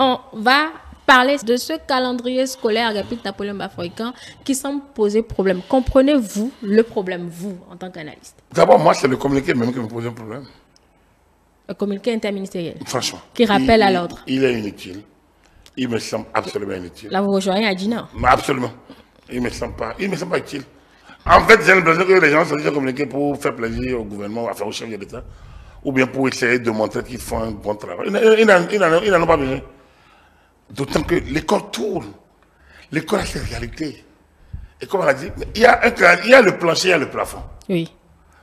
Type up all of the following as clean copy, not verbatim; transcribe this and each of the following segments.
on va parler de ce calendrier scolaire Agapit Napoléon Bafouikan qui semble poser problème. Comprenez-vous le problème, vous, en tant qu'analyste? D'abord, moi, c'est le communiqué même qui me pose un problème. Le communiqué interministériel. Franchement. Qui rappelle à l'ordre. Il est inutile. Il me semble absolument inutile. Là, vous rejoignez Adjina. Absolument. Il ne me semble pas utile. En fait, j'ai l'impression que les gens sont déjà communiqués pour faire plaisir au gouvernement, enfin au chef de l'État, ou bien pour essayer de montrer qu'ils font un bon travail. Ils n'en ont pas besoin. D'autant que l'école tourne. L'école a ses réalités. Et comme on a dit, il y a le plancher, il y a le plafond. Oui.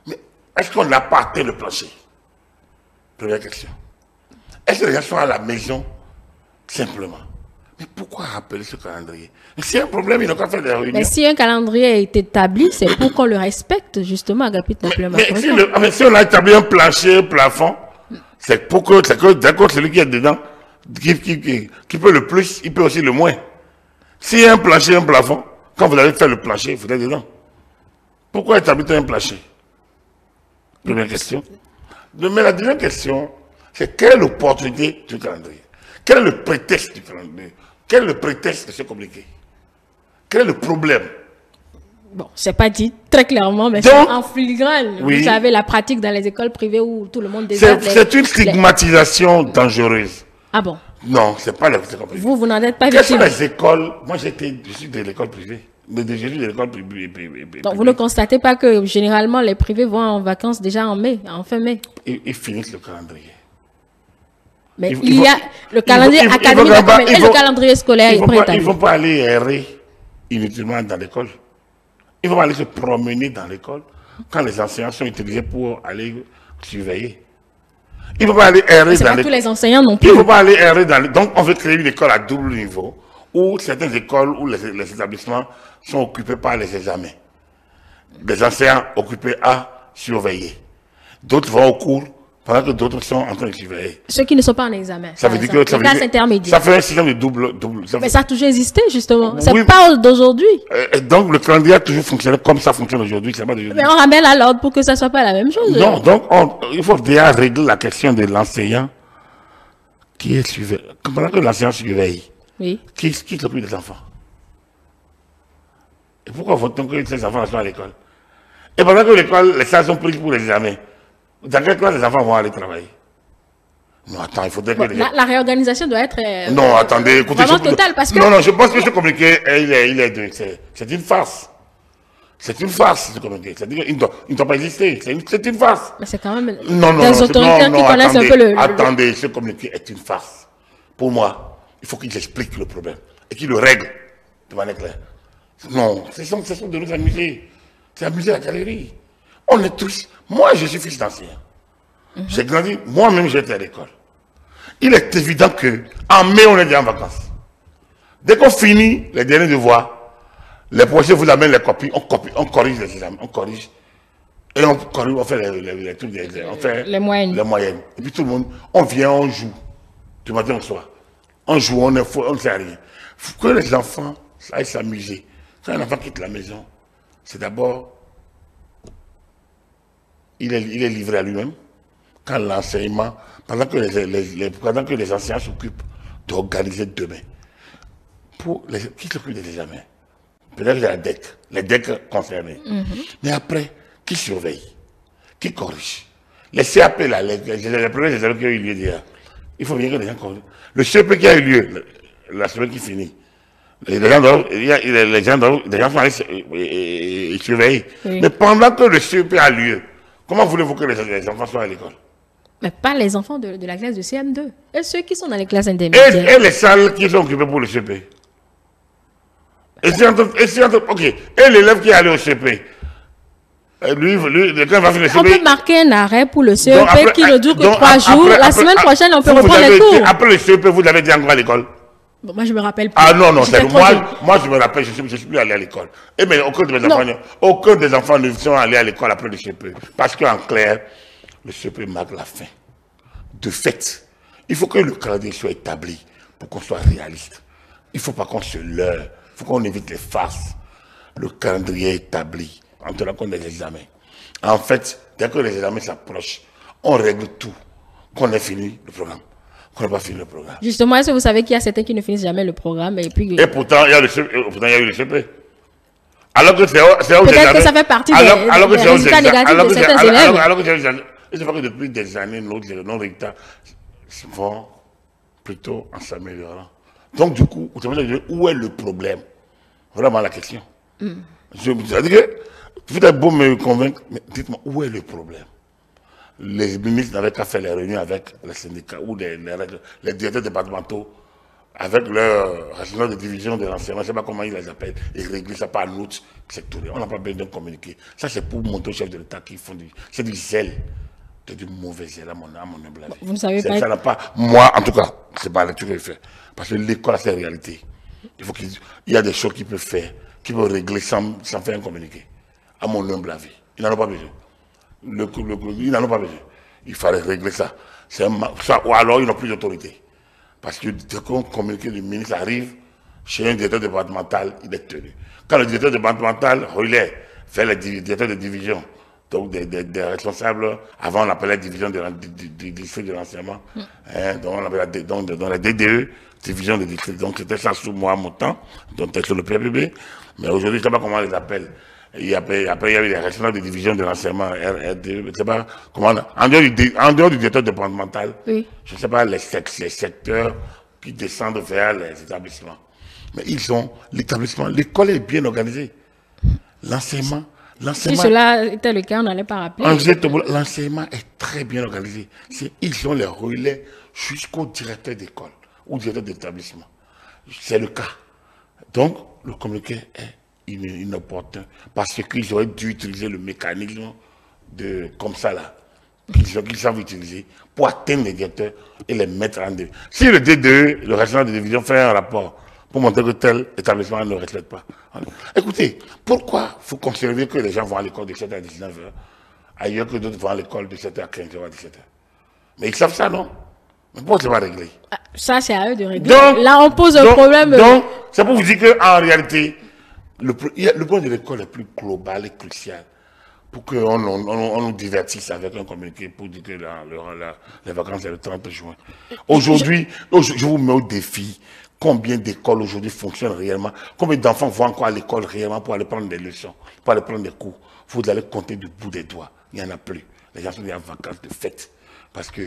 Mais est-ce qu'on n'a pas atteint le plancher? Première question. Est-ce que les gens sont à la maison simplement? Mais pourquoi rappeler ce calendrier? S'il y a un problème, ils n'ont qu'à faire des réunions. Mais si un calendrier est établi, c'est pour qu'on le respecte, justement, Agapit Napoléon Bafouikan. Mais si on a établi un plancher, un plafond, c'est pour que d'accord, celui qui est dedans, qui peut le plus, il peut aussi le moins. S'il y a un plancher, un plafond, quand vous allez faire le plancher, vous êtes dedans. Pourquoi établir un plancher? Première question. Mais la deuxième question, c'est quelle est l'opportunité du calendrier? Quel est le prétexte du calendrier? Quel est le prétexte de ce communiqué? Quel est le problème? Bon, c'est pas dit très clairement, mais c'est en filigrane. Oui. Vous savez, la pratique dans les écoles privées où tout le monde déserte. C'est une stigmatisation dangereuse. Ah bon? Non, c'est pas l'école privée. Vous n'en êtes pas Quelles sont victime. les écoles? Moi, je suis de l'école privée. Je suis de l'école privée. Donc, vous ne constatez pas que généralement les privés vont en vacances déjà en mai, en fin mai? Ils finissent le calendrier. Mais il y a le calendrier académique et le calendrier scolaire. Ils ne vont pas aller errer inutilement dans l'école. Ils vont aller se promener dans l'école quand les enseignants sont utilisés pour aller surveiller. Ils ne vont pas aller errer dans l'école. Tous les enseignants non plus. Ils ne vont pas aller errer dans l'école. Donc, on veut créer une école à double niveau où certaines écoles, où les établissements sont occupés par les examens. Des enseignants occupés à surveiller. D'autres vont au cours pendant que d'autres sont en train de surveiller. Ceux qui ne sont pas en examen. Ça veut dire que les classes intermédiaires. Ça fait un système de double. Mais ça a toujours existé, justement. Oui, C'est pas d'aujourd'hui. Donc, le calendrier a toujours fonctionné comme ça fonctionne aujourd'hui. C'est pas d'aujourd'hui. Mais on ramène à l'ordre pour que ça soit pas la même chose. Non, donc, il faut déjà régler la question de l'enseignant qui est surveillé. Pendant que l'enseignant surveille, oui. Qui s'occupe des enfants? Et pourquoi faut-on que ces enfants soient à l'école? Et pendant que l'école, les salles sont prises pour les examens, dans quelle classe les enfants vont aller travailler? Non, attends, il faudrait que la réorganisation doit être non, attendez, écoutez, vraiment totale parce que... Non, je pense que ce communiqué, c'est une farce. C'est une farce, ce communiqué. C'est-à-dire qu'il ne doit pas exister. C'est une farce. Mais c'est quand même non, des autorités qui connaissent un peu le... Attendez, ce communiqué est une farce. Pour moi, il faut qu'ils expliquent le problème et qu'ils le règlent de manière claire. Non, ce sont de nous amuser. C'est amuser la galerie. On est tous... Moi, je suis fils d'enseignant. J'ai grandi, moi-même j'étais à l'école. Il est évident qu'en mai, on est déjà en vacances. Dès qu'on finit les derniers devoirs, les professeurs vous amènent les copies, on corrige les examens, on corrige. Et on fait les trucs, on fait les moyennes. Et puis tout le monde, on vient, on joue. Du matin au soir. On joue, on ne sait rien. Il faut que les enfants aillent s'amuser. Quand un enfant quitte la maison, c'est d'abord, il est livré à lui-même. Quand l'enseignement, pendant que les enseignants s'occupent d'organiser demain, qui s'occupe des examens? Peut-être les DEC concernés. Mais après, qui surveille? Qui corrige? Les CAP, là, les premiers examens qui ont eu lieu déjà, il faut bien que les gens corrigent. Le CEP qui a eu lieu, la semaine qui finit, les gens sont allés surveiller. Oui. Mais pendant que le CEP a lieu, comment voulez-vous que les enfants soient à l'école? Mais pas les enfants de la classe de CM2. Et ceux qui sont dans les classes intermédiaires. Et les salles qui sont occupées pour le CP. Ok. Et l'élève qui est allé au CP. Lui, quand il va finir le CP. On peut marquer un arrêt pour le CEP qui ne dure que 3 jours. La semaine prochaine, on peut reprendre les cours. Après le CEP, vous l'avez dit encore à l'école. Bon, moi, je me rappelle plus. Ah non, c'est moi, je me rappelle, je suis plus allé à l'école. Et mais aucun des enfants ne sont allés à l'école après le CP. Parce qu'en clair, le CP marque la fin. De fait, il faut que le calendrier soit établi pour qu'on soit réaliste. Il ne faut pas qu'on se leurre. Il faut qu'on évite les farces. Le calendrier est établi en tenant compte des examens. En fait, dès que les examens s'approchent, on règle tout. Qu'on ait fini le programme. qu'on n'a pas fini le programme. Justement, est-ce que vous savez qu'il y a certains qui ne finissent jamais le programme et puis... Et pourtant, il y a eu le CP. Alors que c'est où peut-être que ça fait partie des résultats négatifs de certains élèves. Alors que je vois que depuis des années, nos résultats vont plutôt en s'améliorant. Donc, du coup, où est le problème? Vraiment la question. Je vous dis que vous êtes beau me convaincre, mais dites-moi, où est le problème? Les ministres n'avaient qu'à faire les réunions avec les syndicats ou les directeurs départementaux, avec leur régional de division de l'enseignement, je ne sais pas comment ils les appellent, et régler ça par l'autre sectoriel. On n'a pas besoin de communiquer. Ça, c'est pour montrer au chef de l'État qu'ils font c'est du zèle. C'est du mauvais zèle à mon humble avis. Vous ne savez pas. Ça n'a pas. Moi, en tout cas, c'est pas la lecture que je fais. Parce que l'école, c'est la réalité. Il y a des choses qu'ils peuvent faire, qu'ils peuvent régler sans faire un communiqué. À mon humble avis. Ils n'en ont pas besoin. Ils n'en ont pas besoin. Il fallait régler ça. Ou alors, ils n'ont plus d'autorité. Parce que dès qu'un communiqué du ministre arrive, chez un directeur départemental, il est tenu. Quand le directeur départemental relaie vers les directeurs de division, donc des responsables, avant on appelait division du district de l'enseignement, donc on appelait dans la DDE, division de district. Donc c'était ça sous moi, mon temps, donc c'était sur le PPB. Mais aujourd'hui, je ne sais pas comment on les appelle. Et après, il y a eu les responsables de division de l'enseignement, RDE, je ne sais pas comment. En dehors du directeur départemental, oui. Je ne sais pas les secteurs qui descendent vers les établissements. Mais ils ont l'établissement, l'école est bien organisée. L'enseignement. Si cela était le cas, on n'allait pas rappeler. L'enseignement est très bien organisé. Ils ont les relais jusqu'au directeur d'école ou directeur d'établissement. C'est le cas. Donc, le communiqué est inopportun parce qu'ils auraient dû utiliser le mécanisme comme ça là, qu'ils savent utiliser pour atteindre les directeurs et les mettre en deux. Si le DDE, le régional de division, fait un rapport pour montrer que tel établissement ne reflète pas. Écoutez, pourquoi vous considérez que les gens vont à l'école de 7h à 19h, ailleurs que d'autres vont à l'école de 7h à 15h à 17h? Mais ils savent ça, non? Mais pourquoi c'est pas réglé? Ça, c'est à eux de régler. Donc, là, on pose un problème. Donc, c'est pour vous dire qu'en réalité, le point de l'école est plus global et crucial pour qu'on nous divertisse avec un communiqué pour dire que les vacances c'est le 30 juin. Aujourd'hui, je vous mets au défi. Combien d'écoles aujourd'hui fonctionnent réellement? Combien d'enfants vont encore à l'école réellement pour aller prendre des leçons, pour aller prendre des cours? Vous allez compter du bout des doigts. Il n'y en a plus. Les gens sont en vacances de fête parce que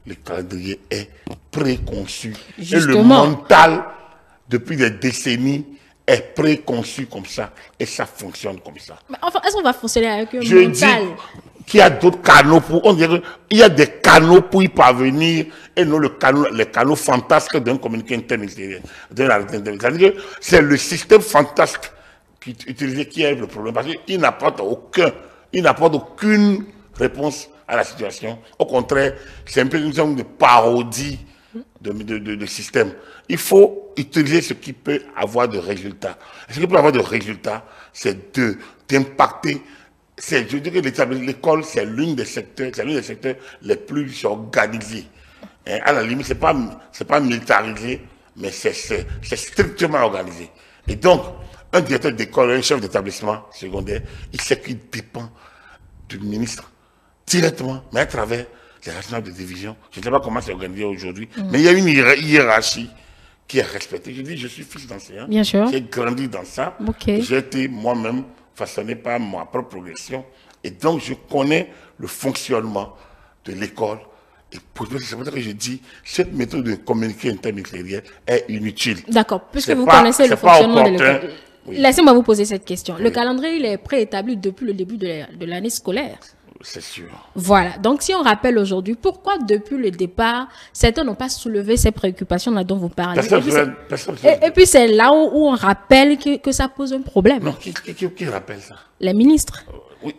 le calendrier est préconçu. Justement. Et le mental, depuis des décennies, est préconçu comme ça et ça fonctionne comme ça. Mais enfin, est-ce qu'on va fonctionner avec un mental? Je dis qu'il y a d'autres canaux pour... On dirait qu'il y a des canaux pour y parvenir et non les canaux fantasques d'un communiqué interministériel. C'est-à-dire que c'est le système fantasque utilisé qui est le problème parce qu'il n'apporte aucune réponse à la situation. Au contraire, c'est un peu une sorte de parodie de système. Il faut utiliser ce qui peut avoir de résultats. Ce qui peut avoir de résultats, c'est d'impacter. Je dis que l'école, c'est l'une des secteurs les plus organisés. À la limite, c'est pas militarisé, mais c'est strictement organisé. Et donc, un directeur d'école, un chef d'établissement secondaire, il sait qu'il dépend du ministre directement, mais à travers les régionales de division. Je ne sais pas comment c'est organisé aujourd'hui, mais il y a une hiérarchie qui est respectée. Je dis, je suis fils d'enseignant. Bien sûr. J'ai grandi dans ça. Okay. J'ai été moi-même façonné par ma propre progression. Et donc, je connais le fonctionnement de l'école. Et c'est pour ça que je dis, cette méthode de communiquer interministériel est inutile. D'accord. Puisque vous connaissez le fonctionnement de l'école. Oui. Laissez-moi vous poser cette question. Oui. Le calendrier, il est préétabli depuis le début de l'année scolaire. C'est sûr. Voilà. Donc, si on rappelle aujourd'hui, pourquoi depuis le départ, certains n'ont pas soulevé ces préoccupations-là dont vous parlez? Et puis, c'est là où on rappelle que ça pose un problème. Non, qui rappelle ça? Les ministres. Oui,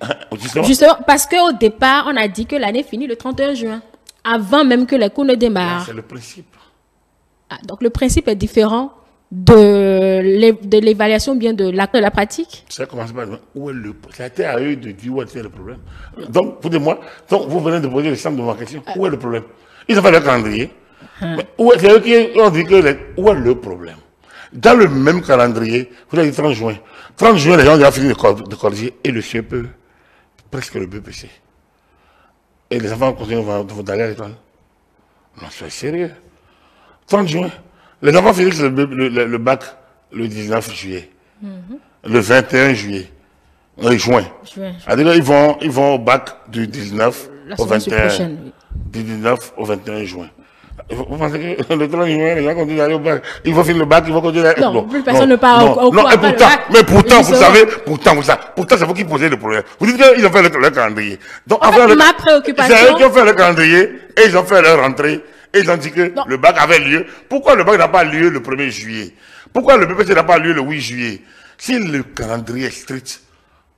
justement, parce qu'au départ, on a dit que l'année finit le 31 juin, avant même que les cours ne démarrent. C'est le principe. Ah, donc, le principe est différent de l'évaluation bien de la pratique. Ça commence par où est le problème. C'était à eux de dire où est le problème. Donc, vous venez de poser le centre de ma question. Où est le problème? Ils ont fait le calendrier. Mais c'est eux qui ont dit où est le problème? Dans le même calendrier, vous avez dit 30 juin. 30 juin, les gens ont déjà fini de corriger et le CEPE, presque le BPC. Et les enfants continuent d'aller à l'école. Non, soyez sérieux. 30 juin. Les enfants finissent le bac le 19 juillet. Le 21 juillet. Juin. C'est-à-dire ils vont au bac du 19 au 21. Du 19 au 21 juin. Vous pensez que le 30 juin, les gens continuent d'aller au bac? Ils vont finir le bac, ils vont continuer d'aller. Non, plus personne ne part au cours. Mais pourtant, vous savez, pourtant, c'est vous qui posez le problème. Vous dites qu'ils ont fait leur calendrier. Donc, en fait, ma préoccupation. C'est eux qui ont fait le calendrier et ils ont fait leur rentrée et ils ont dit que le bac avait lieu. Pourquoi le bac n'a pas lieu le 1er juillet? Pourquoi le BPC n'a pas lieu le 8 juillet? Si le calendrier est strict,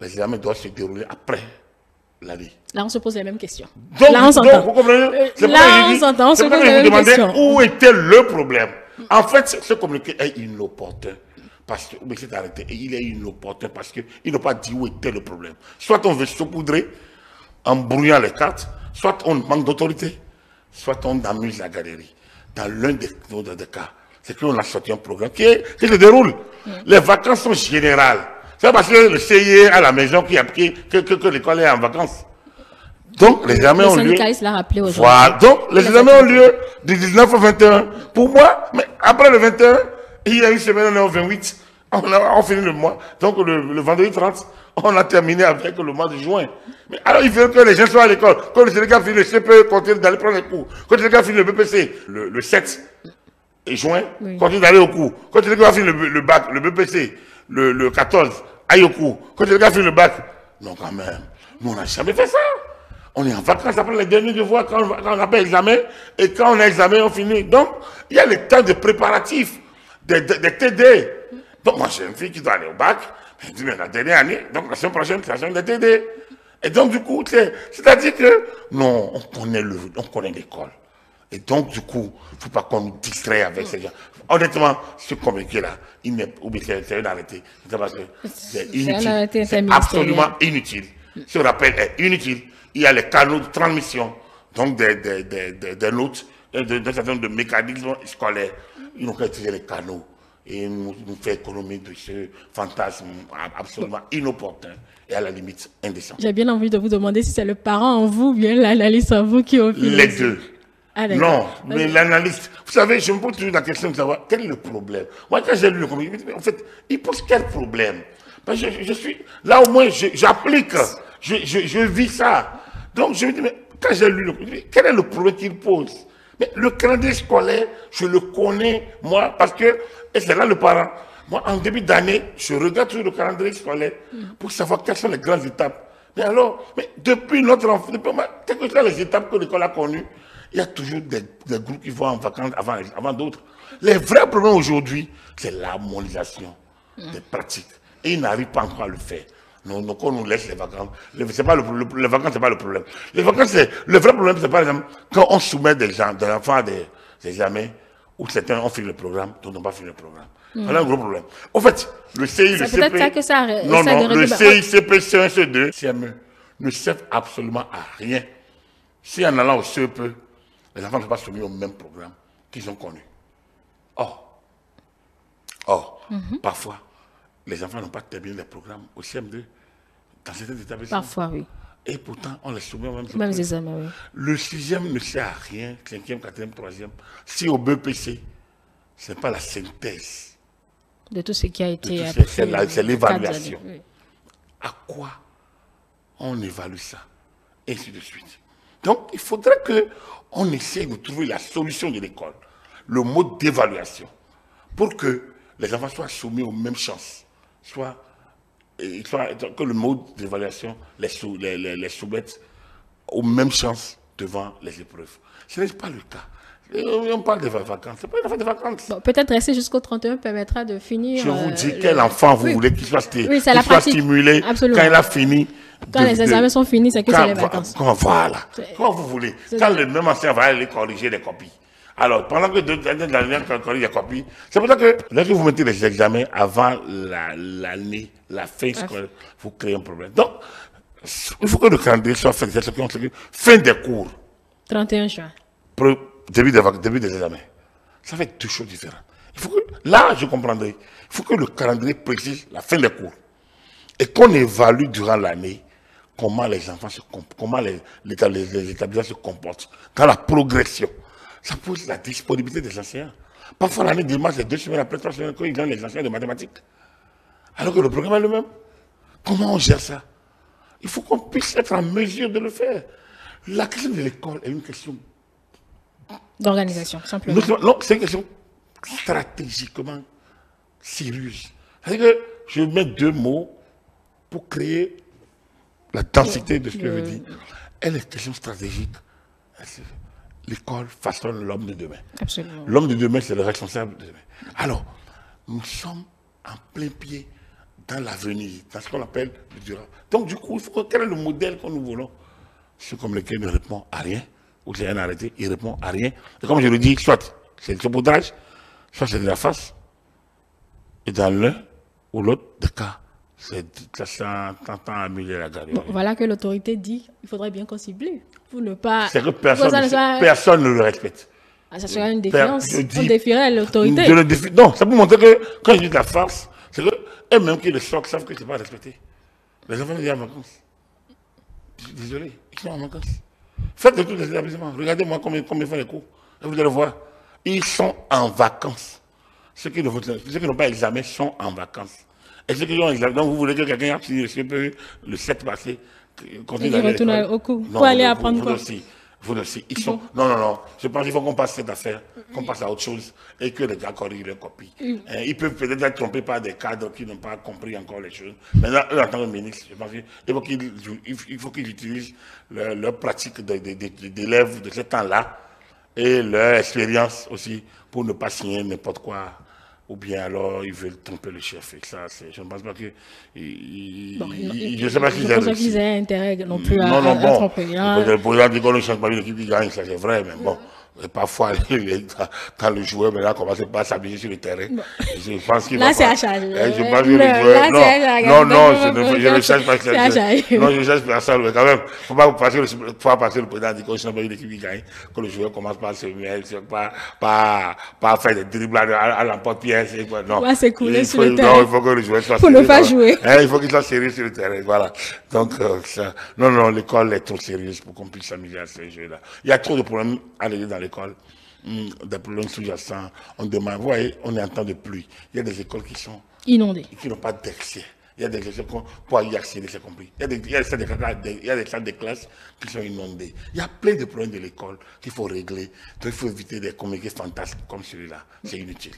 les examens doivent se dérouler après l'année. Là, on se pose les mêmes questions. Donc, là, on s'entend. Vous comprenez? Là, on s'entend, on se pose les mêmes questions. Où était le problème? En fait, ce communiqué est inopportun. Parce que, mais c'est arrêté. Et il est inopportun parce qu'ils n'ont pas dit où était le problème. Soit on veut saupoudrer en brouillant les cartes, soit on manque d'autorité, soit on amuse la galerie. Dans l'un des cas, c'est qu'on a sorti un programme qui se déroule. Les vacances sont générales. C'est parce que le CIE à la maison que l'école est en vacances. Donc, les examens ont lieu. Voilà. Donc, les examens ont lieu du 19 au 21. Pour moi, mais après le 21, il y a une semaine, on est au 28. On finit le mois. Donc, le vendredi 30, on a terminé avec le mois de juin. Mais alors, il faut que les gens soient à l'école. Quand le Sénégal finit le CPE, continue d'aller prendre les cours. Quand le Sénégal finit le BPC, le 7 juin, continue d'aller au cours. Quand le Sénégal finit le bac, le BPC, le 14, aille au cours. Quand le gars fait le bac, non quand même, nous on n'a jamais fait ça. On est en vacances après les derniers devoirs quand on n'a pas examen, et quand on a examen, on finit. Donc, il y a le temps de préparatifs, des TD. Donc moi j'ai une fille qui doit aller au bac, elle dit mais la dernière année, donc la semaine prochaine, c'est la semaine des TD. Et donc du coup, c'est-à-dire que non, on connaît l'école. Et donc, du coup, il ne faut pas qu'on nous distrait avec ces gens. Honnêtement, ce communiqué-là, c'est une arrêté. C'est inutile. C'est absolument inutile. Ce rappel est inutile. Il y a les canaux de transmission, donc des notes, d'un certain nombre de mécanismes scolaires. Ils n'ont qu'à utiliser les canaux et nous faire économie de ce fantasme absolument inopportun et à la limite indécent. J'ai bien envie de vous demander si c'est le parent en vous ou bien l'analyste en vous qui opine. Les deux. Ah, non, mais l'analyste, vous savez, je me pose toujours la question de savoir quel est le problème. Moi, quand j'ai lu le communiqué, en fait, il pose quel problème? Parce que je suis, là au moins, j'applique, je vis ça. Donc, je me dis, mais quand j'ai lu le communiqué, quel est le problème qu'il pose? Mais le calendrier scolaire, je le connais, moi, parce que, et c'est là le parent. Moi, en début d'année, je regarde toujours le calendrier scolaire pour savoir quelles sont les grandes étapes. Mais alors, depuis notre enfance, quelles que soient les étapes que l'école a connues, il y a toujours des groupes qui vont en vacances avant d'autres. Les vrais problèmes aujourd'hui, c'est l'harmonisation des pratiques. Et ils n'arrivent pas encore à le faire. Donc on nous laisse les vacances. Les vacances, ce n'est pas le problème. Les vacances, le vrai problème, c'est par exemple, quand on soumet des enfants à des examens, où certains ont fini le programme, d'autres n'ont pas fini le programme. C'est un gros problème. En fait, le CI, le CP... le CI, CP, C1, C2, CME ne servent absolument à rien. Si en allant au CEP, les enfants ne sont pas soumis au même programme qu'ils ont connu. Or, parfois, les enfants n'ont pas terminé les programmes au CM2 dans certains établissements. Parfois, oui. Et pourtant, on les soumet au même examen. Oui. Le 6e ne sert à rien, 5e, 4e, 3e, si au BPC, ce n'est pas la synthèse de tout ce qui a été appris. C'est l'évaluation. Oui. À quoi on évalue ça? Et ainsi de suite. Donc, il faudrait qu'on essaie de trouver la solution de l'école, le mode d'évaluation, pour que les enfants soient soumis aux mêmes chances, que le mode d'évaluation les soumette aux mêmes chances devant les épreuves. Ce n'est pas le cas. On parle des vacances, c'est pas une affaire de vacances. Bon, peut-être rester jusqu'au 31 permettra de finir. Je vous dis quel enfant vous voulez qu'il soit stimulé quand il a fini. Quand les examens sont finis, c'est que c'est les vacances. Voilà. Quand vous voulez. Quand le même enseignant va aller corriger les copies. Alors, pendant que l'année corrige les copies, c'est pour ça que lorsque vous mettez les examens avant l'année, la fin scolaire, vous créez un problème. Donc, il faut que le calendrier soit fait. Fin des cours. 31 juin. Début des examens. Ça fait deux choses différentes. Là, je comprendrai. Il faut que le calendrier précise la fin des cours. Et qu'on évalue durant l'année comment les enfants comment les établissements se comportent dans la progression. Ça pose la disponibilité des enseignants. Parfois, l'année démarre, c'est 2 semaines après, 3 semaines, quand ils donnent les enseignants de mathématiques. Alors que le programme est le même. Comment on gère ça? Il faut qu'on puisse être en mesure de le faire. La question de l'école est une question d'organisation, simplement. Non, c'est une question stratégiquement sérieuse. C'est-à-dire que je mets 2 mots pour créer la densité de ce que je dis. Elle est une question stratégique. L'école façonne l'homme de demain. Absolument. L'homme de demain, c'est le responsable de demain. Alors, nous sommes en plein pied dans l'avenir, dans ce qu'on appelle le durable. Donc, du coup, il faut quel est le modèle que nous voulons? Ceux comme lesquels ne répond à rien, ou c'est un arrêté, il répond à rien. Et comme je le dis, soit c'est le saupoudrage, soit c'est de la face. Et dans l'un ou l'autre des cas, c'est tentant à amuser la gare. Bon, voilà que l'autorité dit il faudrait bien qu'on cible pour ne pas. C'est que personne ne le respecte. Ah, ça serait une défiance. On défierait l'autorité. Non, ça peut montrer que quand je dis de la farce, c'est que eux-mêmes qui le sortent savent que ce n'est pas respecté. Les enfants sont en vacances. Désolé, ils sont en vacances. Faites de tous les établissements. Regardez-moi combien ils font les cours. Et vous allez voir. Ils sont en vacances. Ceux qui n'ont pas examen sont en vacances. Et ceux qui ont examen, donc vous voulez que quelqu'un a fini le CPE le 7 passé, continue d'aller retourner au cours. Pour aller apprendre quoi? Vous aussi. Ils sont... Non. Je pense qu'il faut qu'on passe cette affaire, qu'on passe à autre chose et que les gars corrigent leur copie. Ils peuvent peut-être être trompés par des cadres qui n'ont pas compris encore les choses. Maintenant, eux, en tant que ministre, je pense qu'il faut qu'ils utilisent leur pratique d'élèves de ce temps-là et leur expérience aussi pour ne pas signer n'importe quoi. Ou bien alors ils veulent tromper le chef. Et ça, je ne pense pas que. Je ne sais pas s'ils aient intérêt non plus à tromper. Le président dit qu'on ne change pas l'équipe qui gagne, ça c'est vrai, mais bon. Et parfois, quand le joueur maintenant commence pas à s'habiller sur le terrain, je pense qu'il va. Là, c'est à charge. Je pense que le joueur. Non, je ne cherche pas que c'est. Non, je ne cherche pas ça, mais quand même, il ne faut pas passer le président dit qu'on ne change pas l'équipe qui gagne, que le joueur commence pas à se mettre, pas faire des dribbles à l'emporte-pièce. Non. Va s'écouler sur le terrain. Non, il faut que le joueur soit sérieux. Pour ne pas jouer. Il faut qu'il soit sérieux sur le terrain, voilà. Donc, non, l'école est trop sérieuse pour qu'on puisse s'amuser à ces jeux-là. Il y a trop de problèmes à l'aider dans l'école, des problèmes sous-jacents. On demande, vous voyez, on est en temps de pluie. Il y a des écoles qui sont inondées, qui n'ont pas d'accès. Il y a des écoles pour y accéder, c'est compris. Il y a des salles de classe qui sont inondées. Il y a plein de problèmes de l'école qu'il faut régler. Donc il faut éviter des communiqués fantasques comme celui-là. C'est inutile.